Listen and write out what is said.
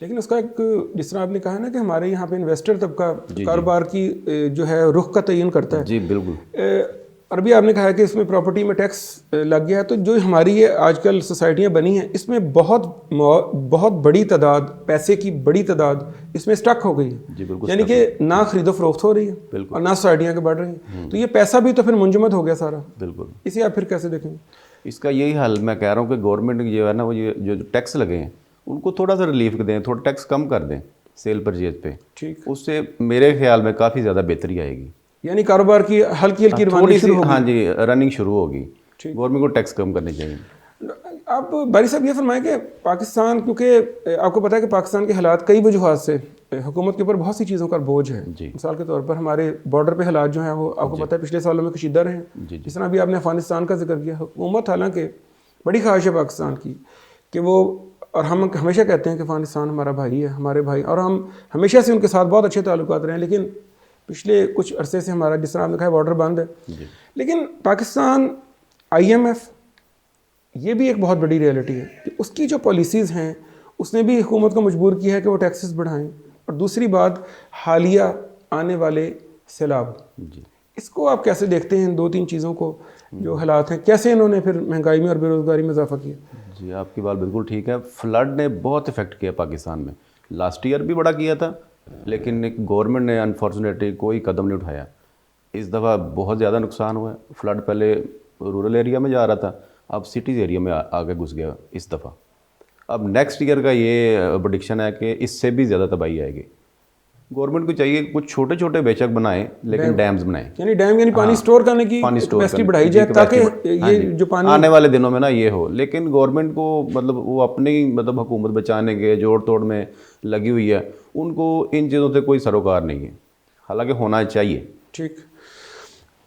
لیکن اس کا ایک جس طرح آپ نے کہا نا کہ ہمارے یہاں پہ انویسٹر طبقہ کاروبار کی جو ہے رخ کا تعین کرتا ہے. جی بالکل. اور بھی آپ نے کہا کہ اس میں پراپرٹی میں ٹیکس لگ گیا ہے, تو جو ہماری یہ آج کل سوسائٹیاں بنی ہیں اس میں بہت بڑی تعداد, پیسے کی بڑی تعداد اس میں اسٹک ہو گئی ہے. جی بالکل. یعنی کہ نہ خرید و فروخت ہو رہی ہے اور نہ سوسائٹیاں کے بڑھ رہی ہیں, تو یہ پیسہ بھی تو پھر منجمد ہو گیا سارا. بالکل. اسے آپ پھر کیسے دیکھیں گے؟ اس کا یہی حل میں کہہ رہا ہوں کہ گورنمنٹ جو ہے نا, وہ یہ جو ٹیکس لگے ہیں ان کو تھوڑا سا ریلیف دیں, تھوڑا ٹیکس کم کر دیں سیل پرچیز پہ. ٹھیک. اس سے میرے خیال میں کافی زیادہ بہتری آئے گی, یعنی کاروبار کی ہلکی روانی شروع ہوگی. ہاں جی, رننگ شروع ہوگی. گورنمنٹ کو ٹیکس کم کرنے چاہیے. آپ باری صاحب یہ فرمائیں کہ پاکستان, کیونکہ آپ کو پتہ ہے کہ پاکستان کے حالات کئی وجوہات سے حکومت کے اوپر بہت سی چیزوں کا بوجھ ہے. مثال کے طور پر ہمارے بارڈر پہ حالات جو ہیں وہ آپ کو پتہ ہے پچھلے سالوں میں کشیدہ رہے ہیں. جس طرح ابھی آپ نے افغانستان کا ذکر کیا, حکومت حالانکہ بڑی خواہش ہے پاکستان کی کہ وہ, اور ہم ہمیشہ کہتے ہیں کہ افغانستان ہمارا بھائی ہے, ہمارے بھائی, اور ہم ہمیشہ سے ان کے ساتھ بہت اچھے تعلقات رہے ہیں, لیکن پچھلے کچھ عرصے سے ہمارا جس طرح آپ نے کہا بارڈر بند ہے. لیکن پاکستان IMF یہ بھی ایک بہت بڑی ریئلٹی ہے کہ اس کی جو پالیسیز ہیں اس نے بھی حکومت کو مجبور کیا ہے کہ وہ ٹیکسز بڑھائیں. اور دوسری بات حالیہ آنے والے سیلاب, اس کو آپ کیسے دیکھتے ہیں ان دو تین چیزوں کو جو حالات ہیں, کیسے انہوں نے پھر مہنگائی میں اور بے روزگاری میں اضافہ کیا؟ جی آپ کی بات بالکل ٹھیک ہے. فلڈ نے بہت افیکٹ کیا پاکستان میں. لاسٹ ایئر بھی بڑا کیا تھا, لیکن گورنمنٹ نے انفارچونیٹلی کوئی قدم نہیں اٹھایا. اس دفعہ بہت زیادہ نقصان ہوا ہے. فلڈ پہلے رورل ایریا میں جا رہا تھا, اب سٹیز ایریا میں آگے گھس گیا اس دفعہ. اب نیکسٹ ایئر کا یہ پریڈکشن ہے کہ اس سے بھی زیادہ تباہی آئے گی. گورنمنٹ کو چاہیے کچھ چھوٹے چھوٹے بیشک بنائیں, لیکن ڈیمز بنائیں. یعنی ڈیم یعنی پانی اسٹور کرنے کی کیپیسٹی بڑھائی جائے تاکہ یہ جو پانی آنے والے دنوں میں نا یہ ہو. لیکن گورنمنٹ کو مطلب وہ اپنی مطلب حکومت بچانے کے جوڑ توڑ میں لگی ہوئی ہے, ان کو ان چیزوں سے کوئی سروکار نہیں ہے, حالانکہ ہونا چاہیے. ٹھیک.